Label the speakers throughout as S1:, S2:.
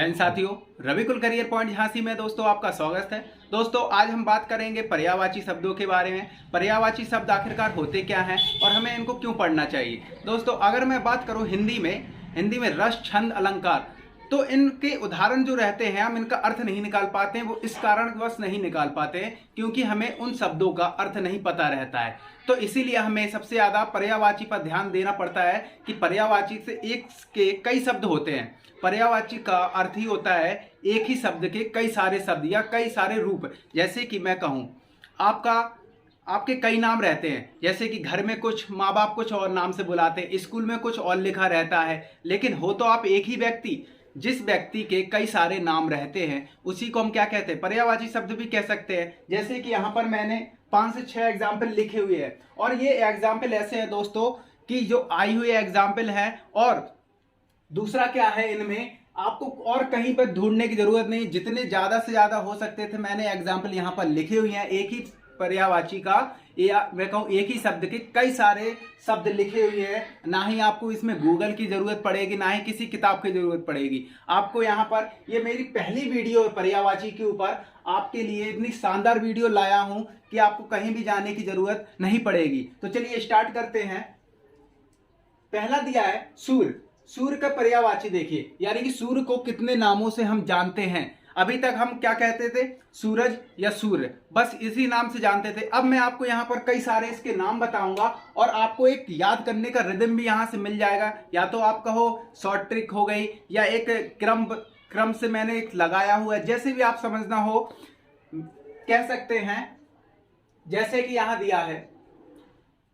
S1: जय हिंद साथियों, रविकुल career point Jhansi में दोस्तों आपका स्वागत है। दोस्तों आज हम बात करेंगे पर्यायवाची शब्दों के बारे में। पर्यायवाची शब्द आखिरकार होते क्या हैं और हमें इनको क्यों पढ़ना चाहिए। दोस्तों अगर मैं बात करूं हिंदी में रस, छंद, अलंकार, तो इनके उदाहरण जो रहते हैं हम इनका अर्थ नहीं निकाल पाते हैं। वो इस कारणवश नहीं निकाल पाते हैं क्योंकि हमें उन शब्दों का अर्थ नहीं पता रहता है। तो इसीलिए हमें सबसे ज्यादा पर्यायवाची पर ध्यान देना पड़ता है कि पर्यायवाची से एक के कई शब्द होते हैं। पर्यायवाची का अर्थ ही होता है एक ही शब्द के कई सारे शब्द या कई सारे रूप। जैसे कि मैं कहूँ आपके कई नाम रहते हैं, जैसे कि घर में कुछ माँ बाप कुछ और नाम से बुलाते हैं, स्कूल में कुछ और लिखा रहता है, लेकिन हो तो आप एक ही व्यक्ति। जिस व्यक्ति के कई सारे नाम रहते हैं उसी को हम क्या कहते हैं, पर्यायवाची शब्द भी कह सकते हैं। जैसे कि यहाँ पर मैंने 5 से 6 एग्जाम्पल लिखे हुए हैं और ये एग्जाम्पल ऐसे हैं दोस्तों कि जो आई हुई एग्जाम्पल है। और दूसरा क्या है, इनमें आपको और कहीं पर ढूंढने की जरूरत नहीं, जितने ज्यादा से ज्यादा हो सकते थे मैंने एग्जाम्पल यहाँ पर लिखे हुए हैं। एक ही पर्यायवाची का या मैं कहूँ एक ही शब्द के कई सारे शब्द लिखे हुए हैं। ना ही आपको इसमें गूगल की जरूरत पड़ेगी, ना ही किसी किताब की जरूरत पड़ेगी आपको। यहाँ पर ये मेरी पहली वीडियो है पर्यायवाची के ऊपर, आपके लिए इतनी शानदार वीडियो लाया हूं कि आपको कहीं भी जाने की जरूरत नहीं पड़ेगी। तो चलिए स्टार्ट करते हैं। पहला दिया है सूर्य। सूर्य का पर्यायवाची देखिए, यानी कि सूर्य को कितने नामों से हम जानते हैं। अभी तक हम क्या कहते थे, सूरज या सूर्य, बस इसी नाम से जानते थे। अब मैं आपको यहाँ पर कई सारे इसके नाम बताऊंगा और आपको एक याद करने का रिदम भी यहाँ से मिल जाएगा। या तो आप कहो शॉर्ट ट्रिक हो गई या एक क्रम से मैंने एक लगाया हुआ है, जैसे भी आप समझना हो कह सकते हैं। जैसे कि यहाँ दिया है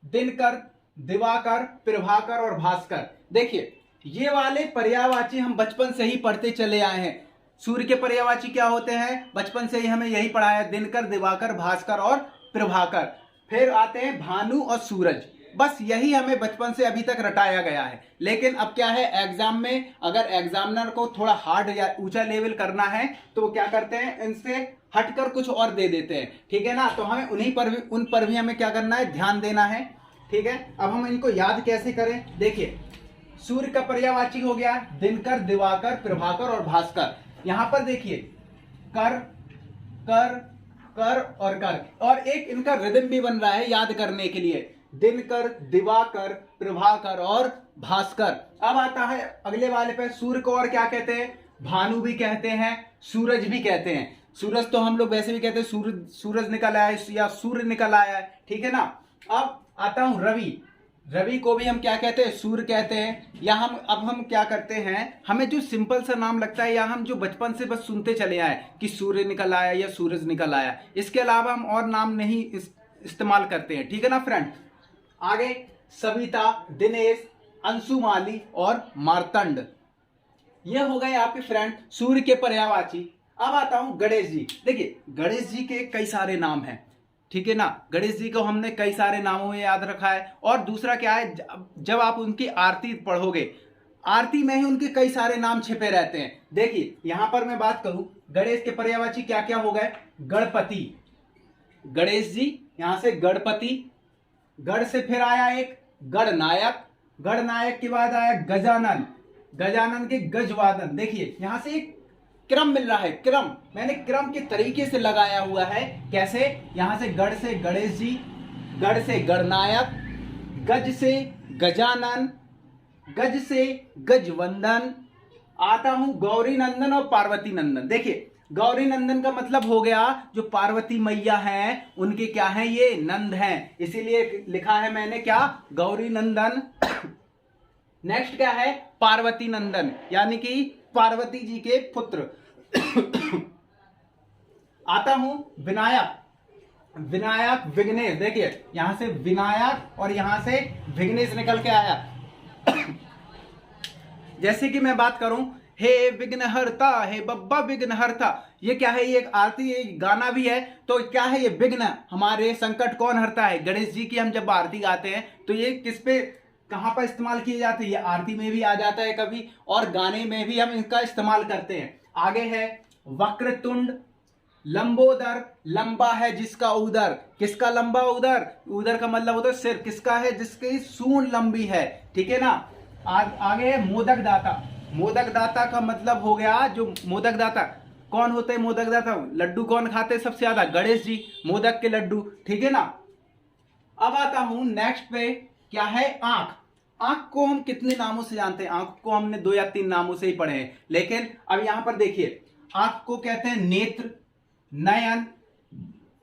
S1: दिनकर, दिवाकर, प्रभाकर और भास्कर। देखिए ये वाले पर्यायवाची हम बचपन से ही पढ़ते चले आए हैं। सूर्य के पर्यायवाची क्या होते हैं, बचपन से ही हमें यही पढ़ाया है, दिनकर, दिवाकर, भास्कर और प्रभाकर। फिर आते हैं भानु और सूरज। बस यही हमें बचपन से अभी तक रटाया गया है। लेकिन अब क्या है, एग्जाम में अगर एग्जामिनर को थोड़ा हार्ड या ऊंचा लेवल करना है तो वो क्या करते हैं, इनसे हटकर कुछ और दे देते हैं। ठीक है ना, तो हमें उन पर भी हमें क्या करना है, ध्यान देना है। ठीक है, अब हम इनको याद कैसे करें। देखिए सूर्य का पर्यायवाची हो गया दिनकर, दिवाकर, प्रभाकर और भास्कर। यहां पर देखिए कर, कर, कर और कर, और एक इनका रिदम भी बन रहा है याद करने के लिए, दिनकर, दिवाकर, प्रभाकर और भास्कर। अब आता है अगले वाले पे, सूर्य को और क्या कहते हैं, भानु भी कहते हैं, सूरज भी कहते हैं। सूरज तो हम लोग वैसे भी कहते हैं सूरज निकल आया है या सूर्य निकल आया है। ठीक है ना। अब आता हूं रवि। रवि को भी हम क्या कहते हैं, सूर्य कहते हैं। या हम क्या करते हैं, हमें जो सिंपल सा नाम लगता है या हम जो बचपन से बस सुनते चले आए कि सूर्य निकल आया या सूरज निकल आया, इसके अलावा हम और नाम नहीं इस्तेमाल करते हैं। ठीक है ना फ्रेंड। आगे सविता, दिनेश, अंशुमाली और मार्तंड, ये हो गए आपके फ्रेंड सूर्य के पर्यायवाची। अब आता हूं गणेश जी। देखिए गणेश जी के कई सारे नाम हैं। ठीक है ना, गणेश जी को हमने कई सारे नामों में याद रखा है। और दूसरा क्या है, जब आप उनकी आरती पढ़ोगे, आरती में ही उनके कई सारे नाम छिपे रहते हैं। देखिए यहां पर मैं बात करूं, गणेश के पर्यायवाची क्या क्या हो गए, गणपति, गणेश जी, यहां से गणपति, गढ़ से फिर आया एक गणनायक, गणनायक के बाद आया गजानन, गजानन के गजवादन। देखिए यहां से एक क्रम मिल रहा है, क्रम मैंने क्रम के तरीके से लगाया हुआ है। कैसे, यहां से गढ़ से गणेश जी, गढ़ से गणनायक, गज से गजानन, गज से गजवंदन। आता हूं गौरी नंदन और पार्वती नंदन। देखिए गौरी नंदन का मतलब हो गया जो पार्वती मैया हैं उनके क्या हैं, ये नंद हैं, इसीलिए लिखा है मैंने क्या, गौरी नंदन। नेक्स्ट क्या है, पार्वती नंदन, यानी कि पार्वती जी के पुत्र। आता हूं विनायक, विनायक, विघ्नेश। देखिए यहां से विनायक और यहां से विघ्नेश निकल के आया। जैसे कि मैं बात करूं, हे विघ्नहर्ता, हे बब्बा विघ्नहर्ता, ये क्या है, ये एक आरती, ये गाना भी है। तो क्या है, ये विघ्न, हमारे संकट कौन हरता है, गणेश जी की हम जब आरती गाते हैं तो ये किस पे कहां पर इस्तेमाल किए जाते हैं, ये आरती में भी आ जाता है कभी, और गाने में भी हम इनका इस्तेमाल करते हैं। आगे है वक्रतुंड, लंबोदर, लंबा है जिसका उदर, किसका लंबा उदर, उदर का मतलब होता है सिर, किसका है, जिसकी सूंड लंबी है। ठीक है ना। आगे है मोदक दाता, मोदक दाता का मतलब हो गया जो मोदक दाता कौन होते हैं। मोदक दाता लड्डू कौन खाते हैं सबसे ज्यादा, गणेश जी, मोदक के लड्डू, ठीक है ना। अब आता हूं नेक्स्ट पे, क्या है आंख। आंख को हम कितने नामों से जानते हैं, आंख को हमने 2 या 3 नामों से ही पढ़े हैं, लेकिन अब यहां पर देखिए आंख को कहते हैं नेत्र, नयन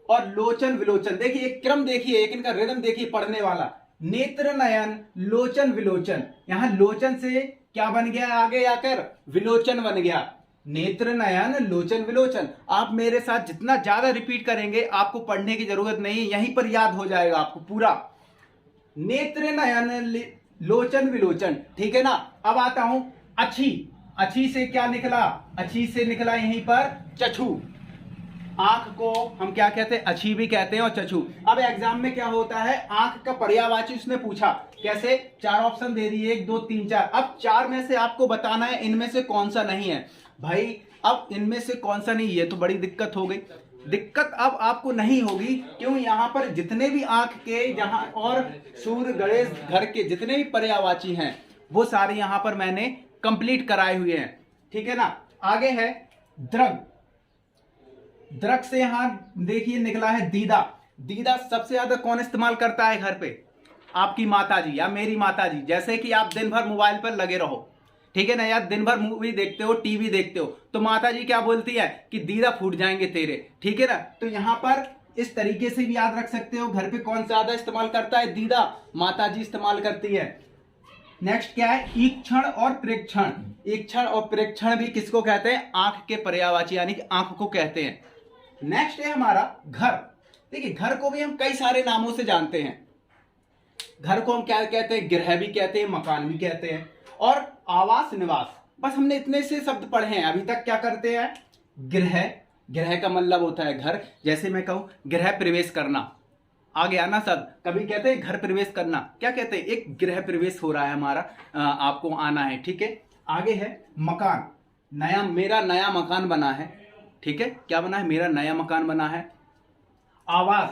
S1: और लोचन विलोचन। देखिए एक क्रम देखिए, एक इनका रिदम देखिए पढ़ने वाला, नेत्र नयन लोचन विलोचन। यहां लोचन से क्या बन गया, आगे आकर विलोचन बन गया, नेत्र नयन लोचन विलोचन। आप मेरे साथ जितना ज्यादा रिपीट करेंगे आपको पढ़ने की जरूरत नहीं, यहीं पर याद हो जाएगा आपको पूरा, नेत्र नयन लोचन विलोचन, ठीक है ना। अब आता हूं अच्छी। अच्छी से क्या निकला, अच्छी से निकला यहीं पर चक्षु। आंख को हम क्या कहते हैं, अच्छी भी कहते हैं और चक्षु। अब एग्जाम में क्या होता है, आंख का पर्यायवाची उसने पूछा, कैसे 4 ऑप्शन दे दिए, 1 2 3 4। अब 4 में से आपको बताना है इनमें से कौन सा नहीं है भाई। अब इनमें से कौन सा नहीं, ये तो बड़ी दिक्कत हो गई। दिक्कत अब आपको नहीं होगी, क्यों, यहां पर जितने भी आंख के जहां और सूर्य गणेश घर के जितने भी पर्यायवाची हैं वो सारे यहां पर मैंने कंप्लीट कराए हुए हैं, ठीक है ना। आगे है दृग। दृग से यहां देखिए निकला है दीदा। दीदा सबसे ज्यादा कौन इस्तेमाल करता है घर पे, आपकी माताजी या मेरी माताजी। जैसे कि आप दिन भर मोबाइल पर लगे रहो, ठीक है ना, या दिन भर मूवी देखते हो, टीवी देखते हो, तो माताजी क्या बोलती है कि दीदा फूट जाएंगे तेरे, ठीक है ना। तो यहां पर इस तरीके से भी याद रख सकते हो, घर पे कौन ज्यादा इस्तेमाल करता है, दीदा, माताजी इस्तेमाल करती है। नेक्स्ट क्या है, ईक्षण और प्रेक्षण। ईक्षण और प्रेक्षण भी किसको कहते हैं, आंख के पर्यायवाची यानी कि आंख को कहते हैं। नेक्स्ट है हमारा घर। देखिए घर को भी हम कई सारे नामों से जानते हैं। घर को हम क्या कहते हैं, गृह भी कहते हैं, मकान भी कहते हैं, और आवास निवास। बस हमने इतने से शब्द पढ़े हैं अभी तक। क्या करते हैं, गृह, गृह का मतलब होता है घर। जैसे मैं कहूं गृह प्रवेश करना, आ गया ना शब्द। कभी कहते हैं घर प्रवेश करना, क्या कहते हैं, एक गृह प्रवेश हो रहा है हमारा, आपको आना है, ठीक है। आगे है मकान। नया, मेरा नया मकान बना है, ठीक है, क्या बना है, मेरा नया मकान बना है। आवास,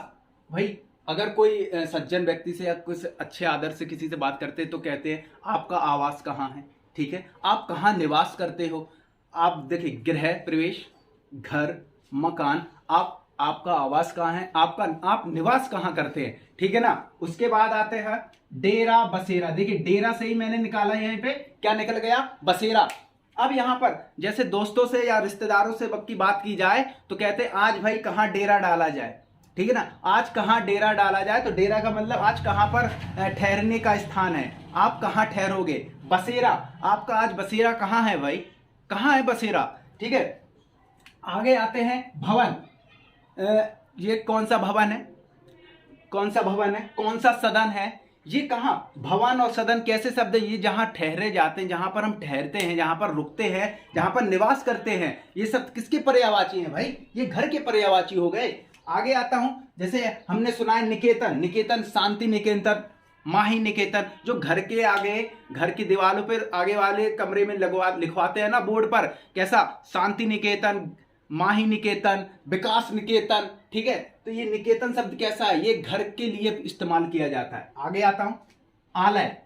S1: भाई अगर कोई सज्जन व्यक्ति से या कुछ अच्छे आदर से किसी से बात करते हैं तो कहते हैं आपका आवास कहाँ है, ठीक है, आप कहाँ निवास करते हो। आप देखिए गृह प्रवेश, घर, मकान, आपका आवास कहाँ है, आप निवास कहाँ करते हैं, ठीक है ना। उसके बाद आते हैं डेरा बसेरा। देखिए डेरा से ही मैंने निकाला, यहाँ पे क्या निकल गया, बसेरा। अब यहां पर जैसे दोस्तों से या रिश्तेदारों से की बात की जाए तो कहते हैं आज भाई कहां डेरा डाला जाए, ठीक है ना, आज कहां डेरा डाला जाए। तो डेरा का मतलब आज कहां पर ठहरने का स्थान है, आप कहां ठहरोगे। बसेरा, आपका आज बसेरा कहां है भाई, कहां है बसेरा, ठीक है। आगे आते हैं भवन। ये कौन सा भवन है, कौन सा भवन है, कौन सा सदन है, ये कहां, भवन और सदन कैसे शब्द है, ये जहां ठहरे जाते हैं, जहां पर हम ठहरते हैं, जहां पर रुकते हैं, जहां पर निवास करते हैं, ये सब किसके पर्यायवाची हैं भाई, ये घर के पर्यायवाची हो गए। आगे आता हूं, जैसे हमने सुना है निकेतन। निकेतन शांति निकेतन, माही निकेतन, जो घर के आगे, घर की दीवारों पर आगे वाले कमरे में लिखवाते हैं ना बोर्ड पर, कैसा, शांति निकेतन, माही निकेतन, विकास निकेतन, ठीक है। तो ये निकेतन शब्द कैसा है, ये घर के लिए इस्तेमाल किया जाता है। आगे आता हूं आलय।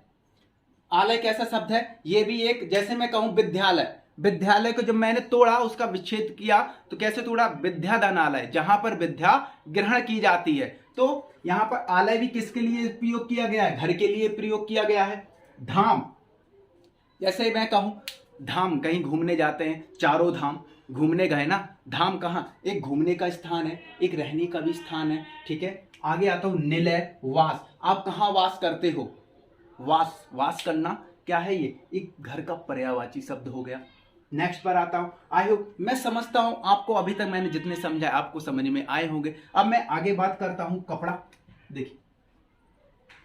S1: आलय कैसा शब्द है, ये भी एक, जैसे मैं कहूं विद्यालय। विद्यालय को जब मैंने तोड़ा, उसका विच्छेद किया, तो कैसे तोड़ा, विद्यादानालय, जहां पर विद्या ग्रहण की जाती है। तो यहां पर आलय भी किसके लिए प्रयोग किया गया है, घर के लिए प्रयोग किया गया है। धाम, जैसे मैं कहूं धाम, कहीं घूमने जाते हैं, चारों धाम घूमने गए ना, धाम कहाँ, एक घूमने का स्थान है, एक रहने का भी स्थान है, ठीक है। आगे आता हूं निलय, वास, आप कहाँ वास करते हो, वास, वास करना क्या है, ये एक घर का पर्यायवाची शब्द हो गया। नेक्स्ट पर आता हूं, आई होप, मैं समझता हूं आपको अभी तक मैंने जितने समझा आपको समझ में आए होंगे। अब मैं आगे बात करता हूं कपड़ा। देखिए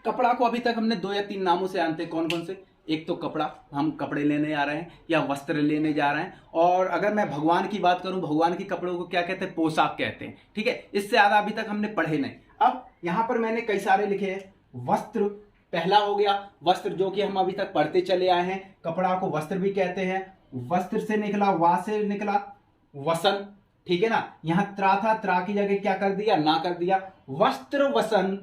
S1: कपड़ा को अभी तक हमने 2 या 3 नामों से जानते हैं, कौन कौन से, एक तो कपड़ा, हम कपड़े लेने आ रहे हैं या वस्त्र लेने जा रहे हैं। और अगर मैं भगवान की बात करूं, भगवान के कपड़ों को क्या कहते हैं, पोशाक कहते हैं, ठीक है। इससे ज्यादा अभी तक हमने पढ़े नहीं। अब यहां पर मैंने कई सारे लिखे हैं। वस्त्र पहला हो गया, वस्त्र जो कि हम अभी तक पढ़ते चले आए हैं, कपड़ा को वस्त्र भी कहते हैं। वस्त्र से निकला, वा से निकला वसन, ठीक है ना। यहां त्रा था, त्रा की जगह क्या कर दिया, ना कर दिया। वस्त्र वसन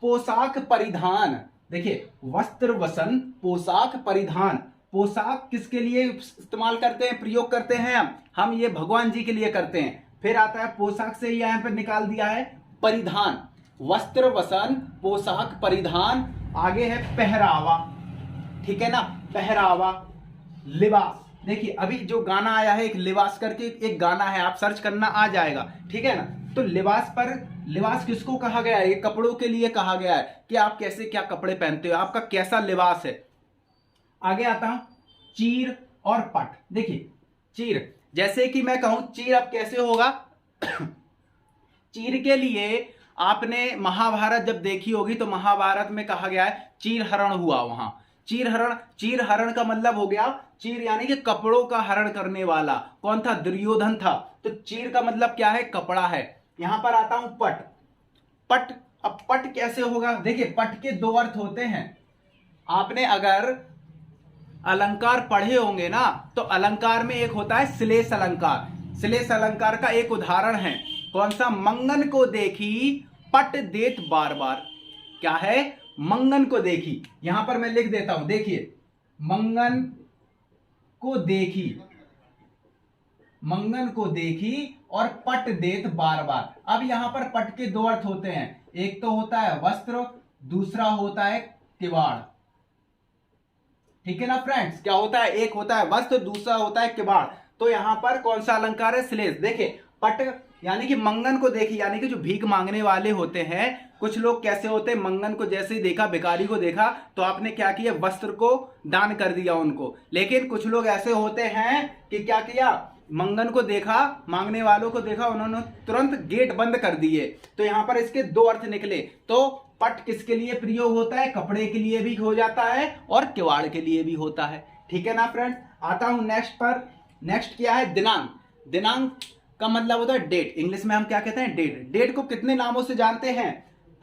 S1: पोशाक परिधान, देखिए वस्त्र वसन पोशाक परिधान, पोशाक किसके लिए इस्तेमाल करते हैं, प्रयोग करते हैं हम ये भगवान जी के लिए करते हैं। फिर आता है पोशाक से यहाँ पर निकाल दिया है परिधान, वस्त्र वसन पोशाक परिधान। आगे है पहरावा, ठीक है ना, पहरावा लिबास। देखिए अभी जो गाना आया है एक लिबास करके एक गाना है, आप सर्च करना आ जाएगा, ठीक है ना। तो लिबास पर, लिबास किसको कहा गया है, ये कपड़ों के लिए कहा गया है कि आप कैसे क्या कपड़े पहनते हो, आपका कैसा लिबास है। आगे आता हूं चीर और पट। देखिए चीर, जैसे कि मैं कहूं चीर अब कैसे होगा चीर के लिए आपने महाभारत जब देखी होगी तो महाभारत में कहा गया है चीर हरण हुआ वहां। चीर हरण, चीर हरण का मतलब हो गया, चीर यानी कि कपड़ों का हरण करने वाला कौन था, दुर्योधन था। तो चीर का मतलब क्या है, कपड़ा है। यहां पर आता हूं पट। पट, अब पट कैसे होगा, देखिए पट के दो अर्थ होते हैं। आपने अगर अलंकार पढ़े होंगे ना तो अलंकार में एक होता है श्लेष अलंकार। श्लेष अलंकार का एक उदाहरण है कौन सा, मंगन को देखी पट देत बार बार। क्या है, मंगन को देखी। यहां पर मैं लिख देता हूं, देखिए मंगन को देखी, मंगन को देखी और पट देत बार बार। अब यहां पर पट के दो अर्थ होते हैं, एक तो होता है वस्त्र, दूसरा होता है किवाड़, ठीक है ना फ्रेंड्स। क्या होता है, एक होता है वस्त्र, दूसरा होता है किवाड़। तो यहां पर कौन सा अलंकार है, श्लेष। देखिए पट यानी कि मंगन को देखी, यानी कि जो भीख मांगने वाले होते हैं, कुछ लोग कैसे होते हैं, मंगन को जैसे ही देखा, भिखारी को देखा तो आपने क्या किया, वस्त्र को दान कर दिया उनको। लेकिन कुछ लोग ऐसे होते हैं कि क्या किया, मंगन को देखा, मांगने वालों को देखा, उन्होंने तुरंत गेट बंद कर दिए। तो यहां पर इसके दो अर्थ निकले। तो पट किसके लिए प्रयोग होता है, कपड़े के लिए भी हो जाता है और किवाड़ के लिए भी होता है, ठीक है ना फ्रेंड्स। आता हूं नेक्स्ट पर। नेक्स्ट क्या है, दिनांक। दिनांक का मतलब होता है डेट, इंग्लिश में हम क्या कहते हैं, डेट। डेट को कितने नामों से जानते हैं,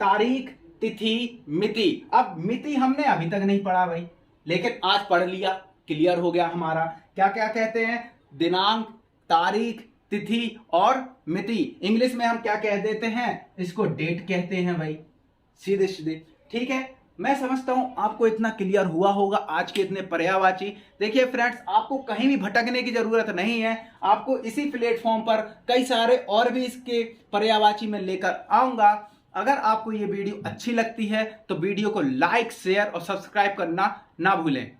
S1: तारीख, तिथि, मिति। अब मिति हमने अभी तक नहीं पढ़ा भाई, लेकिन आज पढ़ लिया, क्लियर हो गया हमारा। क्या क्या कहते हैं, दिनांक, तारीख, तिथि और मिति। इंग्लिश में हम क्या कह देते हैं, इसको डेट कहते हैं भाई, सीधे सीधे, ठीक है। मैं समझता हूं आपको इतना क्लियर हुआ होगा आज के इतने पर्यायवाची। देखिए फ्रेंड्स, आपको कहीं भी भटकने की जरूरत नहीं है, आपको इसी प्लेटफॉर्म पर कई सारे और भी इसके पर्यायवाची में लेकर आऊंगा। अगर आपको ये वीडियो अच्छी लगती है तो वीडियो को लाइक, शेयर और सब्सक्राइब करना ना भूलें।